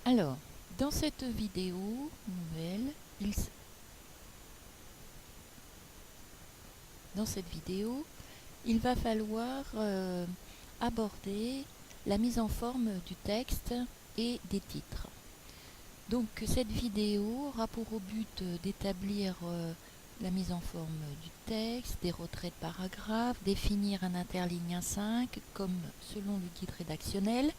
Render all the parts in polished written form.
Alors, dans cette vidéo nouvelle, il va falloir aborder la mise en forme du texte et des titres. Donc cette vidéo aura pour but d'établir la mise en forme du texte, des retraits de paragraphes, définir un interligne 1.5 comme selon le guide rédactionnel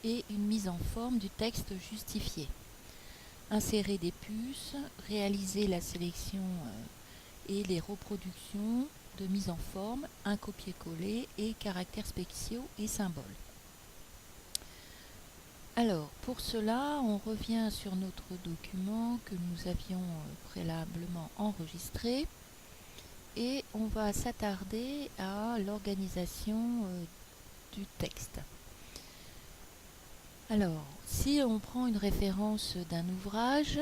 et une mise en forme du texte justifié. Insérer des puces, réaliser la sélection et les reproductions de mise en forme, un copier-coller et caractères spéciaux et symboles. Alors, pour cela, on revient sur notre document que nous avions préalablement enregistré et on va s'attarder à l'organisation du texte. Alors, si on prend une référence d'un ouvrage,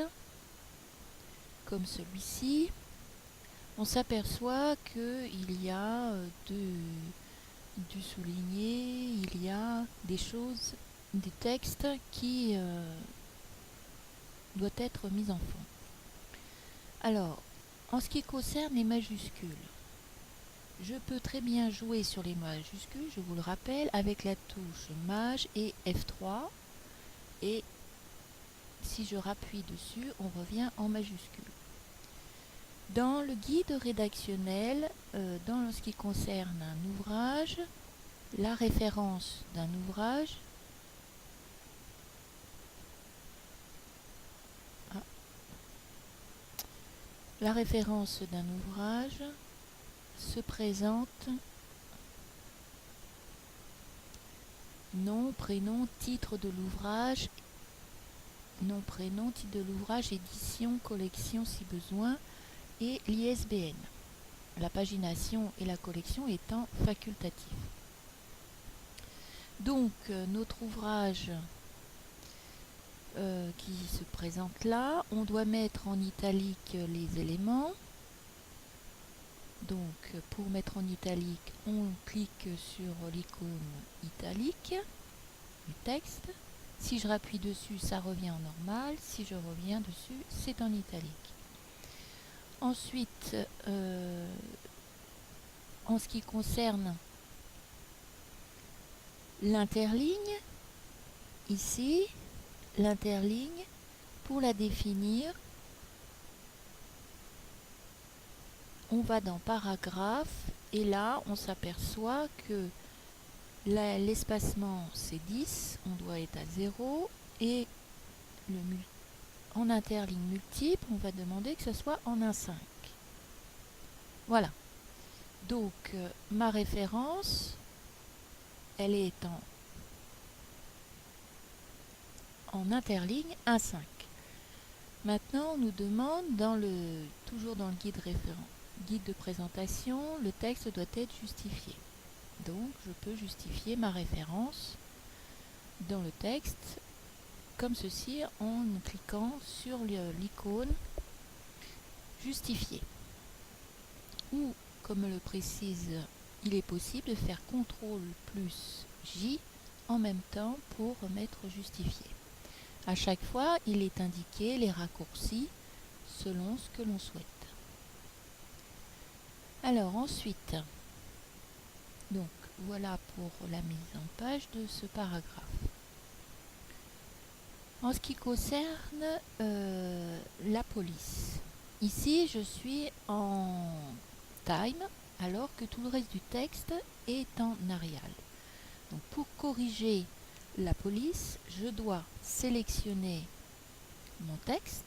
comme celui-ci, on s'aperçoit qu'il y a du souligné, il y a des choses, des textes qui doivent être mis en forme. Alors, en ce qui concerne les majuscules, je peux très bien jouer sur les majuscules, je vous le rappelle, avec la touche Maj et F3. Et si je rappuie dessus, on revient en majuscule. Dans le guide rédactionnel, dans ce qui concerne un ouvrage, la référence d'un ouvrage, se présente nom, prénom, titre de l'ouvrage, nom, prénom, titre de l'ouvrage, édition, collection si besoin, et l'ISBN. La pagination et la collection étant facultatifs. Donc, notre ouvrage qui se présente là, on doit mettre en italique les éléments. Donc, pour mettre en italique, on clique sur l'icône italique du texte. Si je rappuie dessus, ça revient en normal. Si je reviens dessus, c'est en italique. Ensuite, en ce qui concerne l'interligne, ici, l'interligne, pour la définir, on va dans paragraphe et là, on s'aperçoit que l'espacement c'est 10, on doit être à 0 et en interligne multiple, on va demander que ce soit en 1,5. Voilà. Donc, ma référence, elle est en interligne 1,5. Maintenant, on nous demande, toujours dans le guide de présentation, le texte doit être justifié. Donc, je peux justifier ma référence dans le texte comme ceci en cliquant sur l'icône justifier. Ou, comme le précise, il est possible de faire CTRL plus J en même temps pour mettre justifié. À chaque fois, il est indiqué les raccourcis selon ce que l'on souhaite. Alors ensuite, donc voilà pour la mise en page de ce paragraphe. En ce qui concerne la police, ici je suis en time alors que tout le reste du texte est en Arial. Donc pour corriger la police, je dois sélectionner mon texte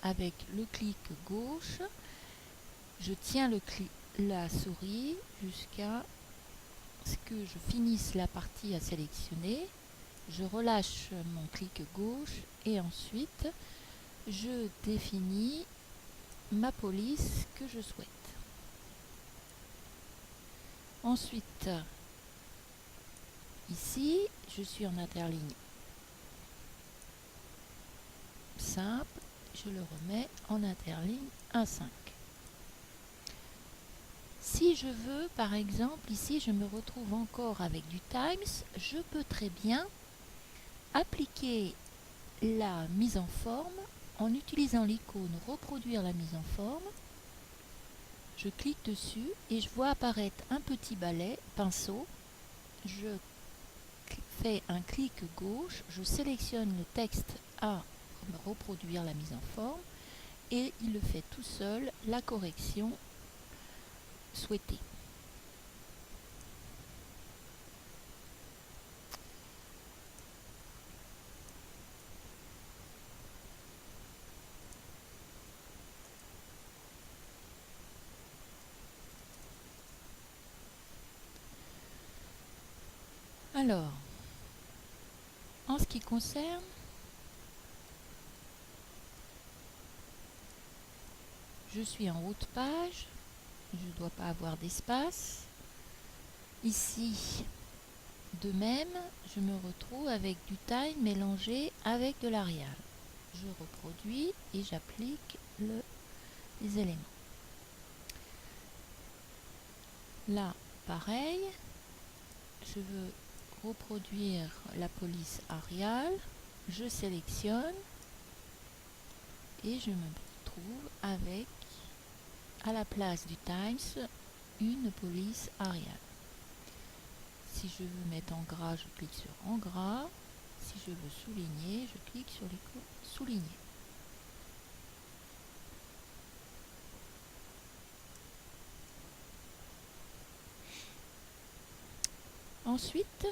avec le clic gauche, je tiens la souris jusqu'à ce que je finisse la partie à sélectionner, je relâche mon clic gauche et ensuite je définis ma police que je souhaite. Ensuite, ici, je suis en interligne simple, je le remets en interligne 1,5. Si je veux, par exemple, ici, je me retrouve encore avec du Times, je peux très bien appliquer la mise en forme en utilisant l'icône reproduire la mise en forme. Je clique dessus et je vois apparaître un petit balai pinceau. Je fais un clic gauche, je sélectionne le texte à reproduire la mise en forme et il le fait tout seul la correction souhaitée. Alors, en ce qui concerne je suis en haut de page, je ne dois pas avoir d'espace. Ici, de même, je me retrouve avec du time mélangé avec de l'Arial. Je reproduis et j'applique les éléments. Là, pareil, je veux reproduire la police Arial, je sélectionne et je me retrouve avec, à la place du Times, une police Arial. Si je veux mettre en gras, je clique sur en gras. Si je veux souligner, je clique sur l'icône souligner. Ensuite,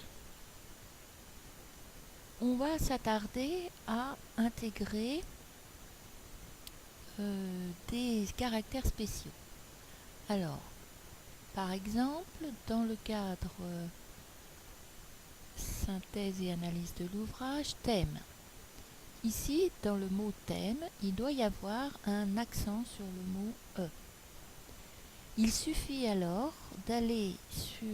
on va s'attarder à intégrer des caractères spéciaux. Alors, par exemple, dans le cadre synthèse et analyse de l'ouvrage, thème. Ici, dans le mot thème, il doit y avoir un accent sur le mot E. Il suffit alors d'aller sur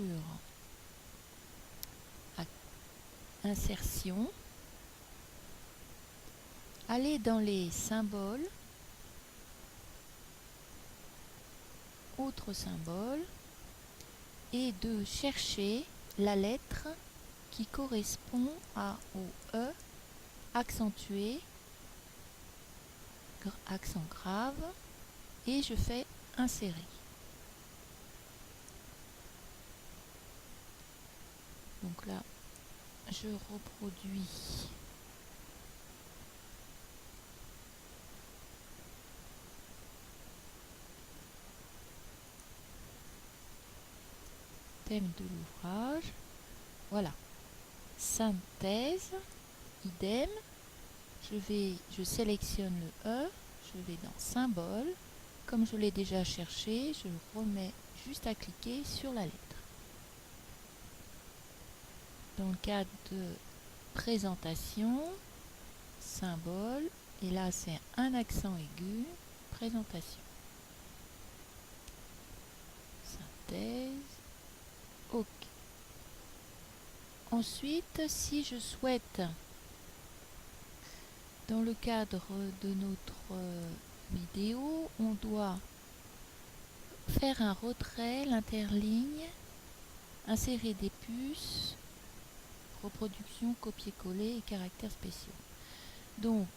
insertion, aller dans les symboles, autres symboles, et de chercher la lettre qui correspond au E accentué, accent grave, et je fais insérer. Donc là, je reproduis thème de l'ouvrage. Voilà. Synthèse, idem. Je sélectionne le E, je vais dans symbole. Comme je l'ai déjà cherché, je remets juste à cliquer sur la lettre. Dans le cadre de présentation, symbole, et là c'est un accent aigu, présentation. Synthèse, OK. Ensuite, si je souhaite, dans le cadre de notre vidéo, on doit faire un retrait, l'interligne, insérer des puces, reproduction, copier-coller et caractères spéciaux. Donc,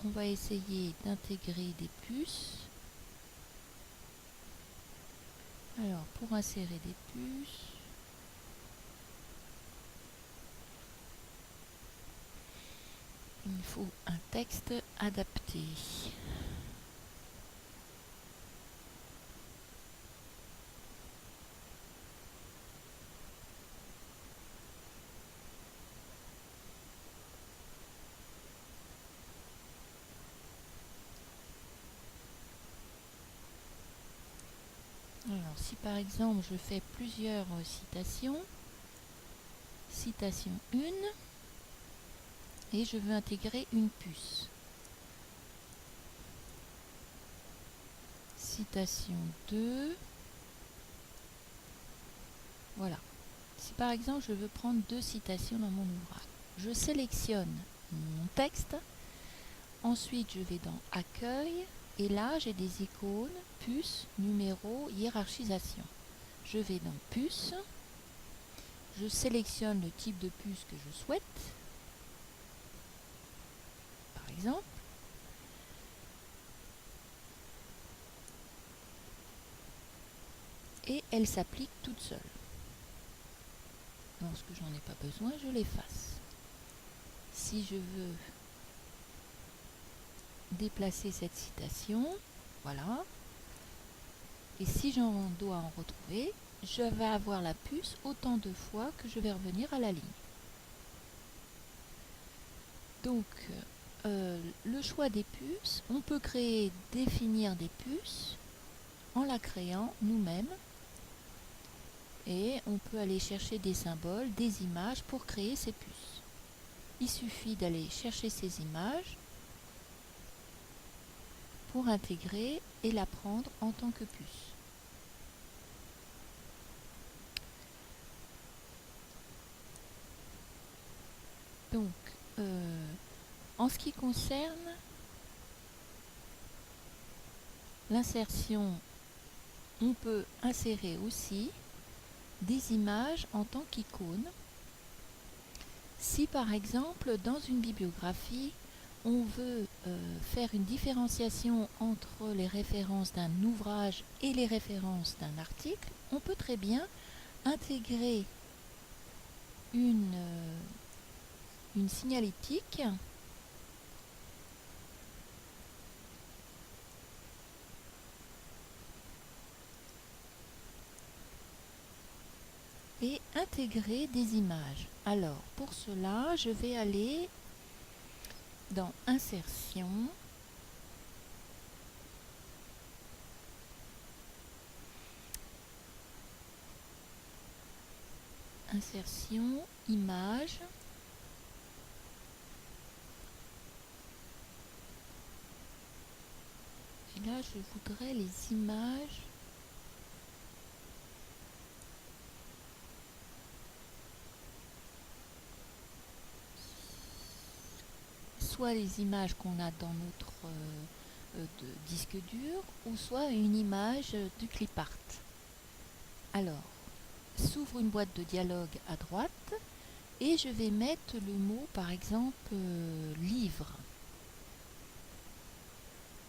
on va essayer d'intégrer des puces. Alors, pour insérer des puces, il faut un texte adapté. Alors, si par exemple je fais plusieurs citations, citation 1, et je veux intégrer une puce. Citation 2. Voilà. Si par exemple je veux prendre deux citations dans mon ouvrage, je sélectionne mon texte, ensuite je vais dans Accueil, et là j'ai des icônes, puce, numéro, hiérarchisation. Je vais dans Puce, je sélectionne le type de puce que je souhaite, exemple. Et elle s'applique toute seule. Lorsque j'en ai pas besoin, je l'efface. Si je veux déplacer cette citation, voilà. Et si j'en dois en retrouver, je vais avoir la puce autant de fois que je vais revenir à la ligne. Donc, le choix des puces, on peut définir des puces en la créant nous-mêmes. Et on peut aller chercher des symboles, des images pour créer ces puces. Il suffit d'aller chercher ces images pour intégrer et la prendre en tant que puce. Donc, en ce qui concerne l'insertion, on peut insérer aussi des images en tant qu'icônes. Si par exemple, dans une bibliographie, on veut faire une différenciation entre les références d'un ouvrage et les références d'un article, on peut très bien intégrer une signalétique et intégrer des images. Alors, pour cela, je vais aller dans Insertion, Images, et là je voudrais les images soit les images qu'on a dans notre disque dur, ou soit une image du clipart. Alors, s'ouvre une boîte de dialogue à droite, et je vais mettre le mot, par exemple, livre.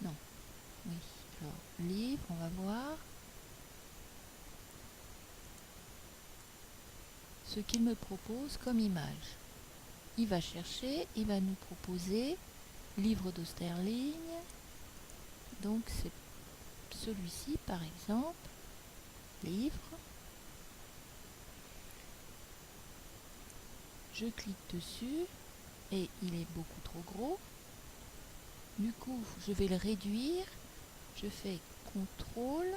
Non, oui, alors, livre, on va voir. Ce qu'il me propose comme image. Il va chercher, il va nous proposer livre d'Austerling. Donc c'est celui-ci par exemple, livre. Je clique dessus et il est beaucoup trop gros. Du coup, je vais le réduire. Je fais CTRL,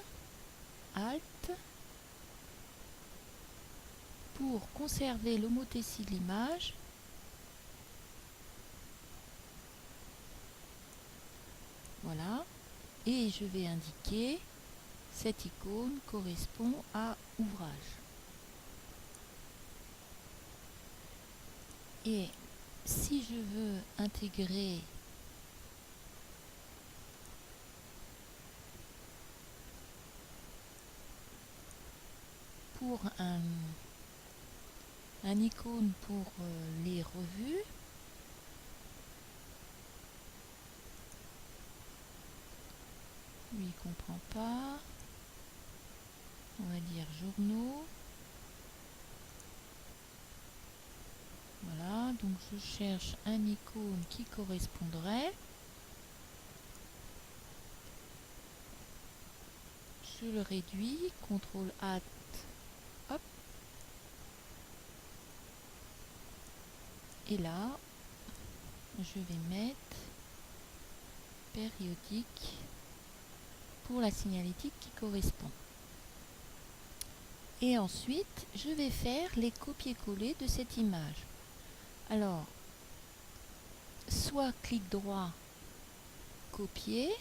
ALT pour conserver l'homothétie de l'image. Voilà. Et je vais indiquer cette icône correspond à ouvrage. Et si je veux intégrer pour un icône pour les revues, lui il comprend pas, on va dire journaux. Voilà, donc je cherche un icône qui correspondrait. Je le réduis, CTRL ALT, hop. Et là, je vais mettre périodique pour la signalétique qui correspond. Et ensuite, je vais faire les copier-coller de cette image. Alors, soit clic droit, copier,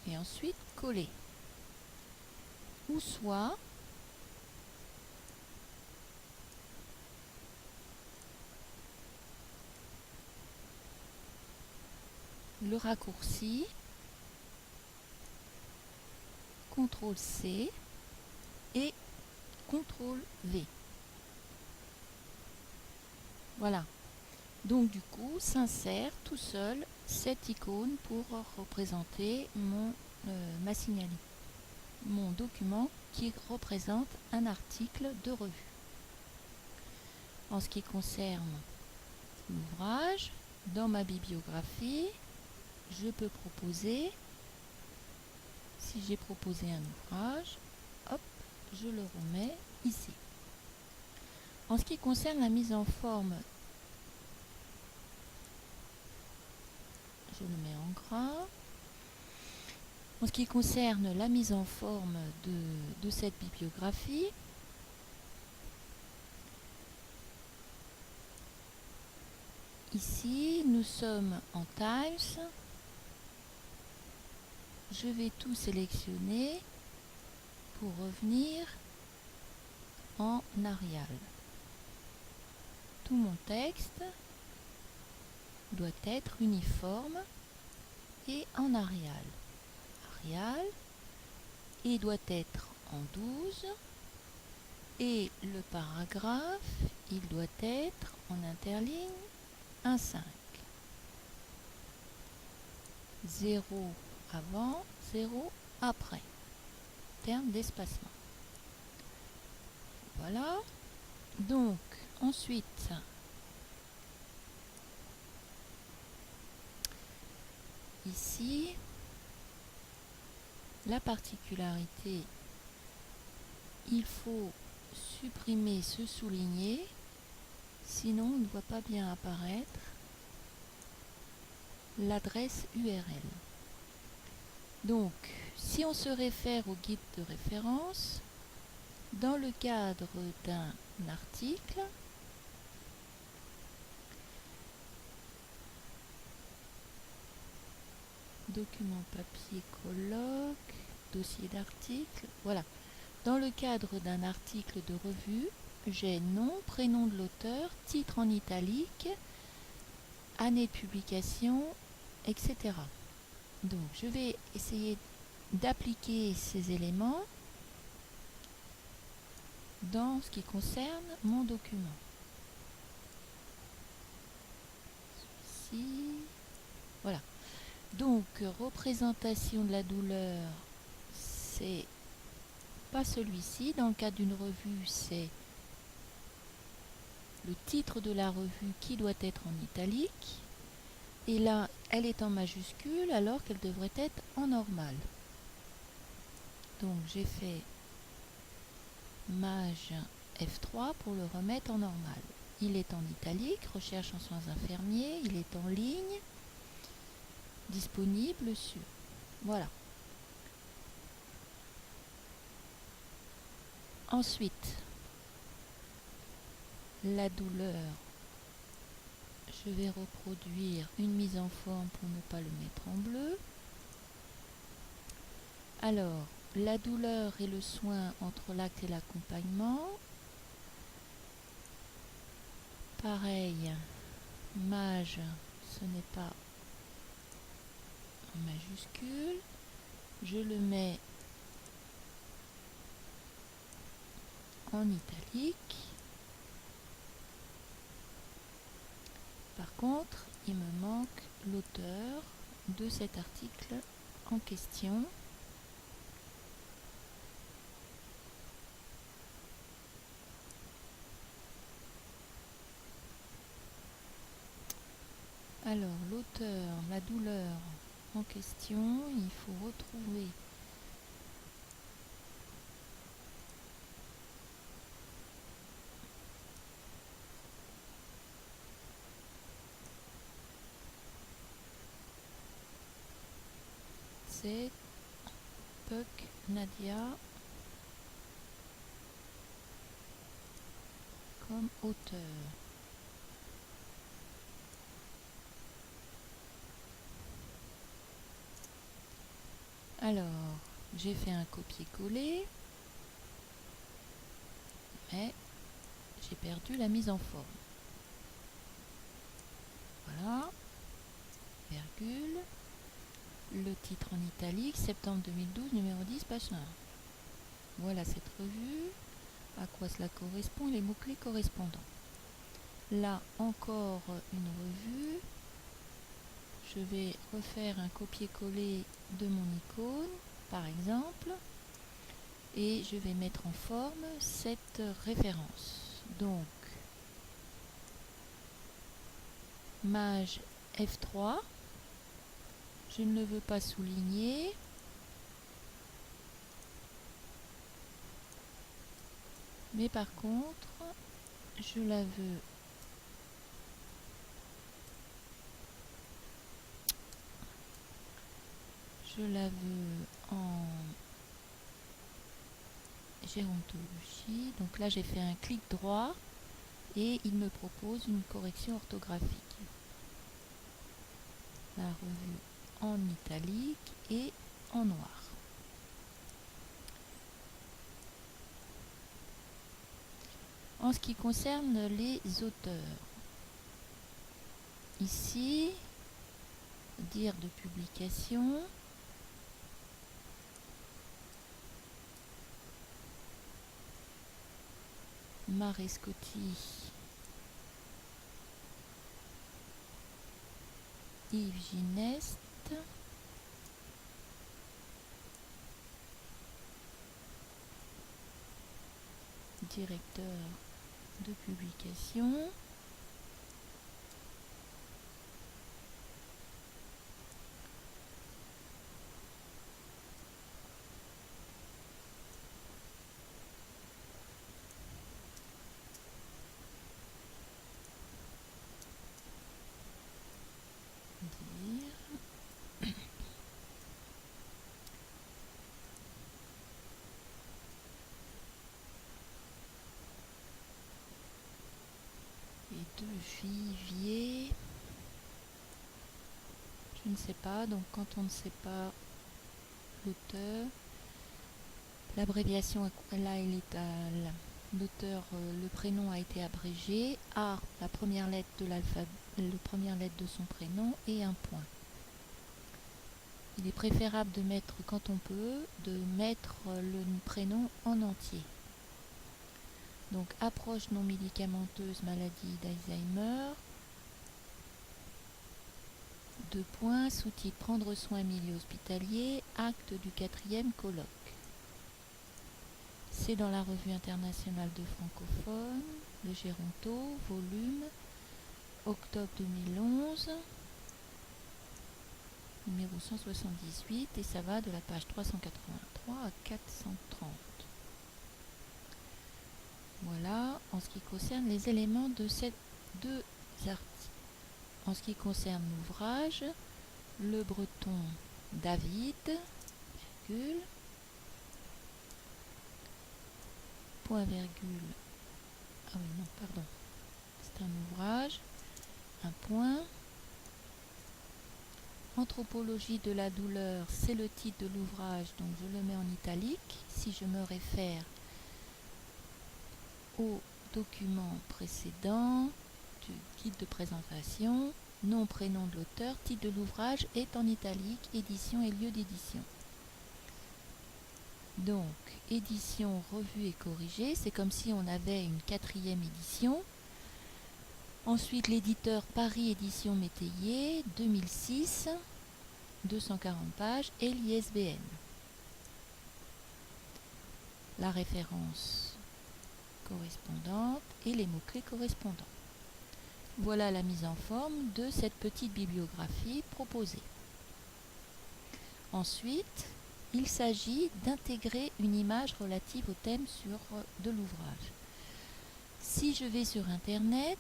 et ensuite coller. Ou soit le raccourci, CTRL-C et CTRL-V. Voilà. Donc du coup, s'insère tout seul cette icône pour représenter ma signalie, mon document qui représente un article de revue. En ce qui concerne l'ouvrage, dans ma bibliographie, je peux proposer, si j'ai proposé un ouvrage, hop, je le remets ici. En ce qui concerne la mise en forme, je le mets en gras. En ce qui concerne la mise en forme de cette bibliographie, ici nous sommes en Times. Je vais tout sélectionner pour revenir en Arial. Tout mon texte doit être uniforme et en Arial. Arial, et doit être en 12, et le paragraphe, il doit être en interligne 1,5. 0 avant, 0 après. Terme d'espacement. Voilà. Donc, ensuite, ici, la particularité, il faut supprimer ce souligné, sinon on ne voit pas bien apparaître l'adresse URL. Donc, si on se réfère au guide de référence, dans le cadre d'un article, document papier colloque, dossier d'article, voilà. Dans le cadre d'un article de revue, j'ai nom, prénom de l'auteur, titre en italique, année de publication, etc. Donc je vais essayer d'appliquer ces éléments dans ce qui concerne mon document. Ici, voilà. Donc représentation de la douleur, c'est pas celui-ci. Dans le cas d'une revue, c'est le titre de la revue qui doit être en italique. Et là, elle est en majuscule alors qu'elle devrait être en normal. Donc j'ai fait Maj F3 pour le remettre en normal. Il est en italique, recherche en soins infirmiers, il est en ligne, disponible sur. Voilà. Ensuite, la douleur. Je vais reproduire une mise en forme pour ne pas le mettre en bleu. Alors, la douleur et le soin entre l'acte et l'accompagnement. Pareil, Maj, ce n'est pas en majuscule. Je le mets en italique. Par contre, il me manque l'auteur de cet article en question. Alors, l'auteur, la douleur en question, il faut retrouver c'est Puck Nadia comme auteur. Alors, j'ai fait un copier-coller, mais j'ai perdu la mise en forme. Voilà, virgule, le titre en italique, septembre 2012, numéro 10, page 1. Voilà cette revue, à quoi cela correspond, les mots-clés correspondants. Là encore une revue. Je vais refaire un copier-coller de mon icône, par exemple, et je vais mettre en forme cette référence. Donc, Maj F3, je ne le veux pas souligner. Mais par contre, je la veux en gérontologie. Donc là, j'ai fait un clic droit et il me propose une correction orthographique. La revue en italique et en noir. En ce qui concerne les auteurs, ici, dire de publication, Marescotti, Yves Gineste, directeur de publication, et de Vivier, je ne sais pas, donc quand on ne sait pas l'auteur, l'abréviation là il est à l'auteur, le prénom a été abrégé, A, la première lettre de l'alphabet, la première lettre de son prénom et un point. Il est préférable de mettre, quand on peut, de mettre le prénom en entier. Donc, approche non médicamenteuse, maladie d'Alzheimer. 2 points, sous-titre prendre soin milieu hospitalier, acte du 4e colloque. C'est dans la revue internationale de francophones, le Géronto, volume, octobre 2011. Numéro 178 et ça va de la page 383 à 430. Voilà en ce qui concerne les éléments de ces 2 articles. En ce qui concerne l'ouvrage, Le Breton David, virgule, point virgule, ah oui non pardon, c'est un ouvrage, un point. Anthropologie de la douleur, c'est le titre de l'ouvrage, donc je le mets en italique. Si je me réfère au document précédent du guide de présentation, nom, prénom de l'auteur, titre de l'ouvrage est en italique, édition et lieu d'édition. Donc, édition, revue et corrigée, c'est comme si on avait une 4e édition. Ensuite, l'éditeur Paris Édition Métayer, 2006, 240 pages et l'ISBN. La référence correspondante et les mots-clés correspondants. Voilà la mise en forme de cette petite bibliographie proposée. Ensuite, il s'agit d'intégrer une image relative au thème de l'ouvrage. Si je vais sur Internet,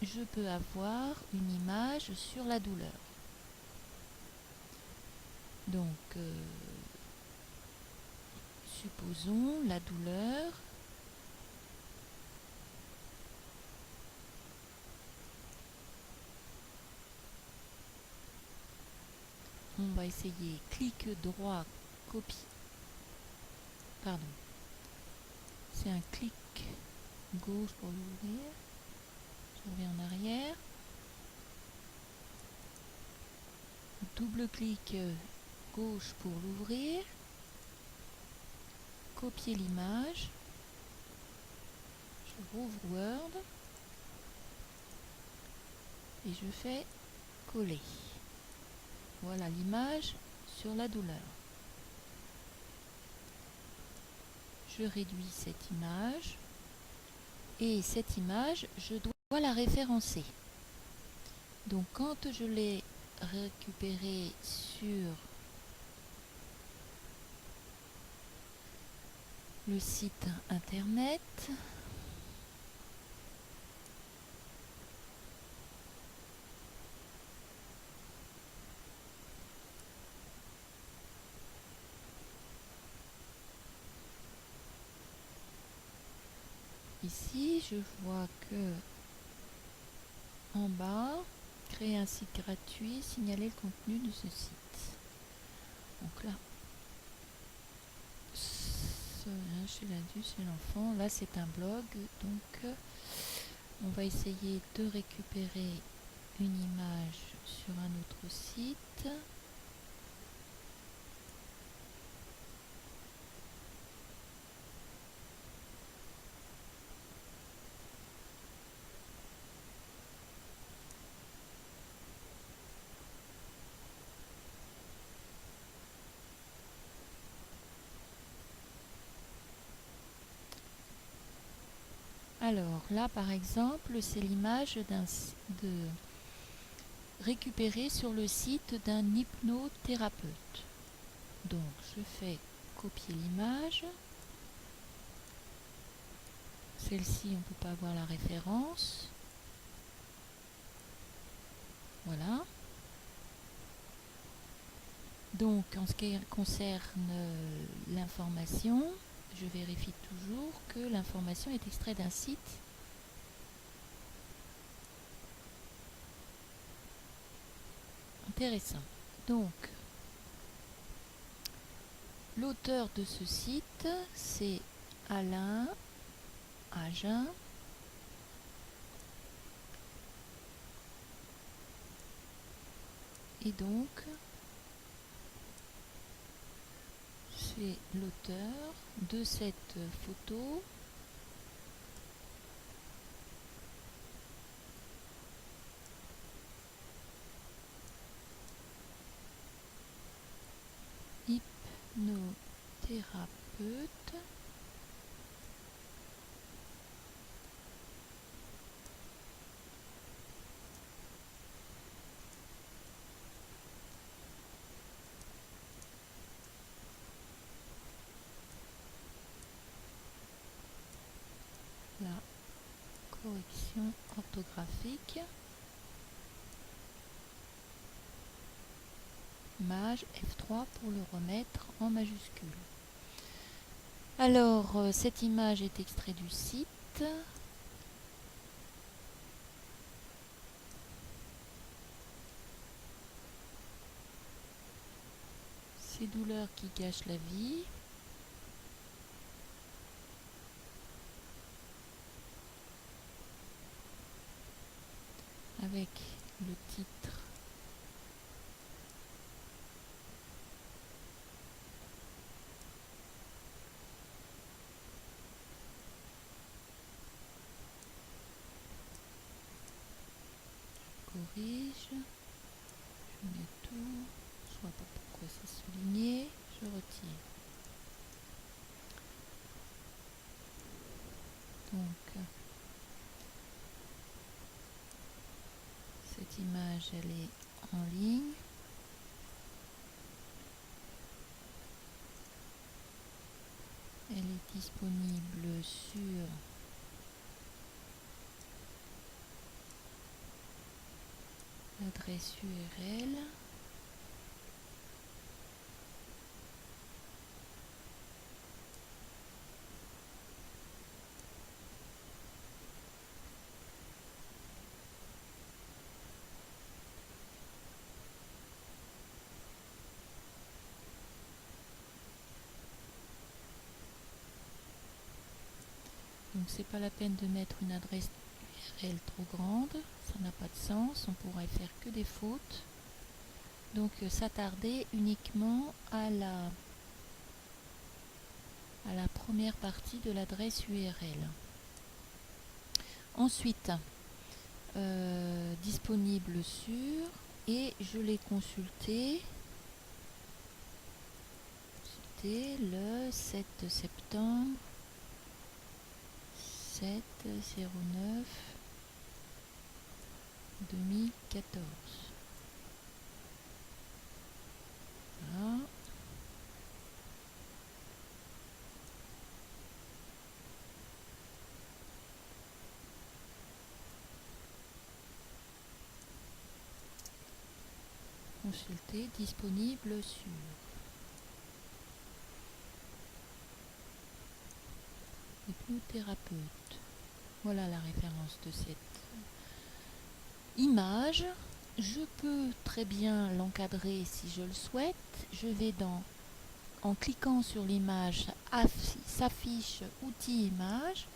je peux avoir une image sur la douleur. Donc, supposons la douleur. On va essayer clic droit, copie. Pardon. C'est un clic gauche pour l'ouvrir. Je reviens en arrière. Double-clic gauche pour l'ouvrir. Copier l'image. Je rouvre Word. et je fais coller. Voilà l'image sur la douleur. Je réduis cette image et cette image, je dois la référencer. Donc quand je l'ai récupérée sur le site internet, ici je vois que en bas, créer un site gratuit, signaler le contenu de ce site. Donc là, chez l'adulte, chez l'enfant, là c'est un blog, donc on va essayer de récupérer une image sur un autre site. Alors là par exemple, c'est l'image de récupérée sur le site d'un hypnothérapeute. Donc je fais copier l'image. Celle-ci, on ne peut pas avoir la référence. Voilà. Donc en ce qui concerne l'information, je vérifie toujours que l'information est extraite d'un site intéressant. Donc l'auteur de ce site, c'est Alain Agen. Et donc, c'est l'auteur de cette photo hypnothérapeute. La correction orthographique. Maj F3 pour le remettre en majuscule. Alors, cette image est extraite du site. Ces douleurs qui gâchent la vie. Avec le titre corrige, je mets tout, je ne vois pas pourquoi c'est souligné, je retire. Donc, cette image, elle est en ligne. Elle est disponible sur l'adresse URL. Donc c'est pas la peine de mettre une adresse URL trop grande, ça n'a pas de sens, on pourrait faire que des fautes. Donc s'attarder uniquement à la première partie de l'adresse URL. Ensuite, disponible sur, et je l'ai consulté le 7 septembre 7/09/2014. Voilà. Consulter, disponible sur. Hypnothérapeute. Voilà la référence de cette image. Je peux très bien l'encadrer si je le souhaite. Je vais en cliquant sur l'image, s'affiche outil image.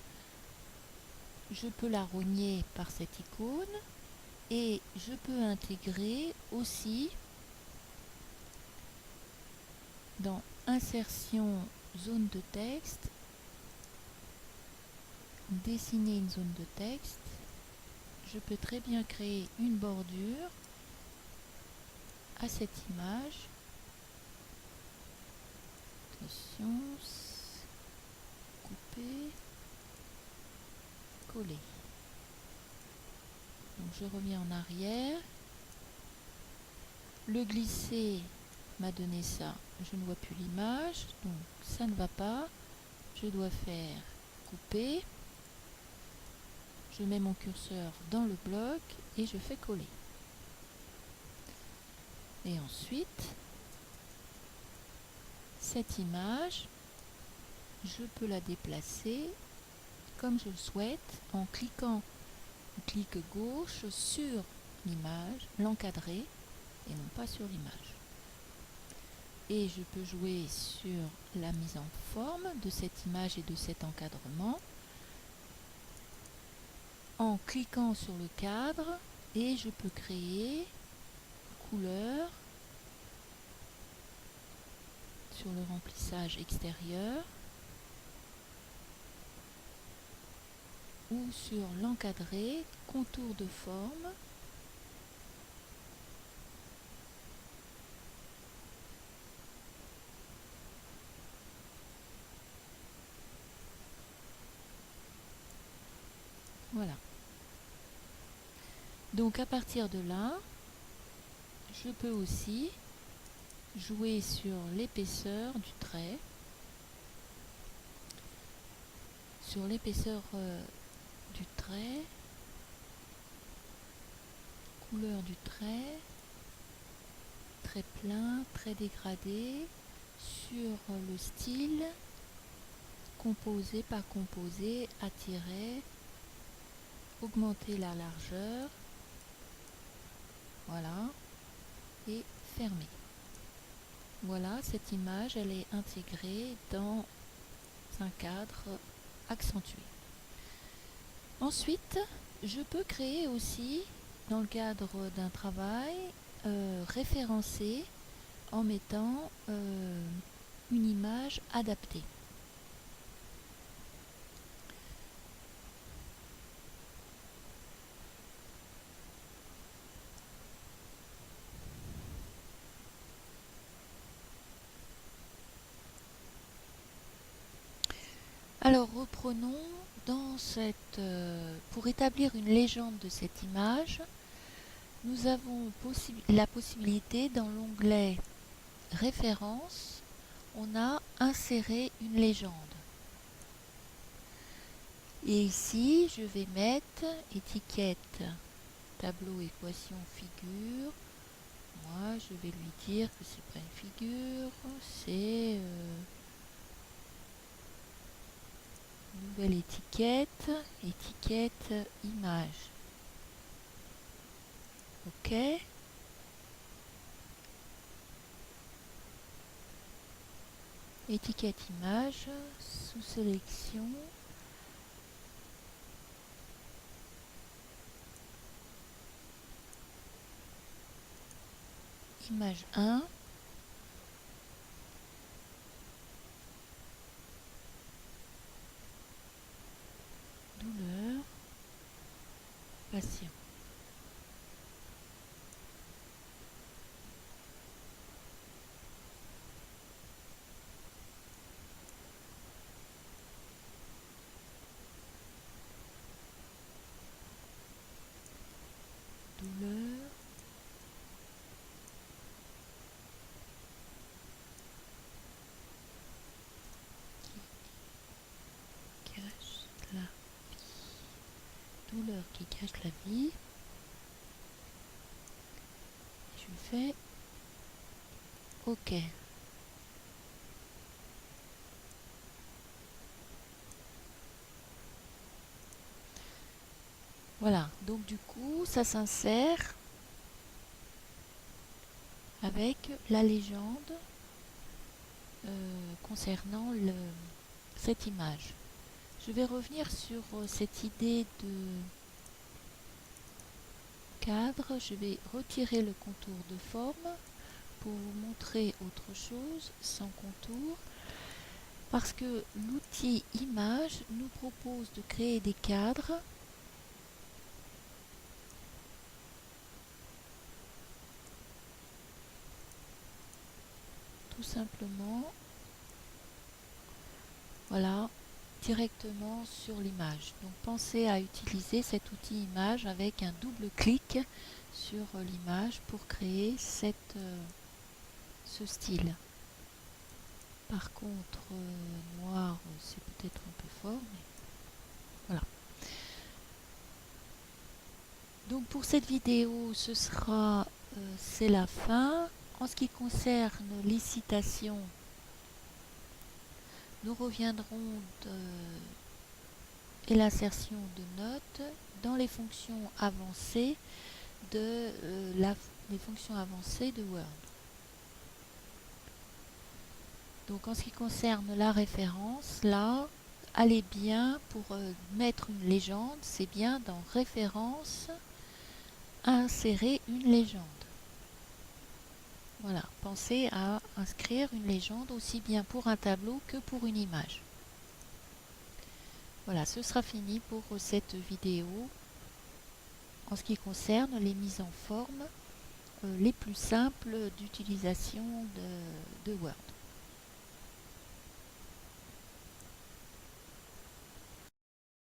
Je peux la rogner par cette icône et je peux intégrer aussi dans insertion zone de texte, dessiner une zone de texte. Je peux très bien créer une bordure à cette image. Attention, couper, coller. Donc je reviens en arrière. Le glisser m'a donné ça. Je ne vois plus l'image, donc ça ne va pas. Je dois faire couper. Je mets mon curseur dans le bloc et je fais coller. Et ensuite, cette image, je peux la déplacer comme je le souhaite en cliquant clic gauche sur l'image, l'encadrer et non pas sur l'image. Et je peux jouer sur la mise en forme de cette image et de cet encadrement en cliquant sur le cadre, et je peux créer couleur sur le remplissage extérieur ou sur l'encadré, contour de forme. Voilà. Donc à partir de là, je peux aussi jouer sur l'épaisseur du trait, sur l'épaisseur du trait, couleur du trait, trait plein, trait dégradé, sur le style, composé par composé, attirer, augmenter la largeur, voilà, et fermer. Voilà, cette image, elle est intégrée dans un cadre accentué. Ensuite, je peux créer aussi, dans le cadre d'un travail, référencer en mettant une image adaptée. Alors reprenons pour établir une légende de cette image. Nous avons la possibilité, dans l'onglet référence, on a inséré une légende. Et ici, je vais mettre étiquette, tableau, équation, figure. Moi, je vais lui dire que c'est pas une figure, c'est nouvelle étiquette, étiquette image. OK. Étiquette image, sous sélection. Image 1. Douleur, patient. douleur qui cache la vie. Je fais OK. Voilà, donc du coup, ça s'insère avec la légende concernant cette image. Je vais revenir sur cette idée de cadre. Je vais retirer le contour de forme pour vous montrer autre chose sans contour. Parce que l'outil image nous propose de créer des cadres tout simplement, voilà, directement sur l'image. Donc pensez à utiliser cet outil image avec un double clic sur l'image pour créer ce style. Par contre, noir, c'est peut-être un peu fort, mais voilà. Donc pour cette vidéo, ce sera, c'est la fin. En ce qui concerne les citations, nous reviendrons et l'insertion de notes dans les fonctions avancées les fonctions avancées de Word. Donc en ce qui concerne la référence, là, allez bien pour mettre une légende, c'est bien dans référence, insérer une légende. Voilà, pensez à inscrire une légende aussi bien pour un tableau que pour une image. Voilà, ce sera fini pour cette vidéo en ce qui concerne les mises en forme les plus simples d'utilisation de Word.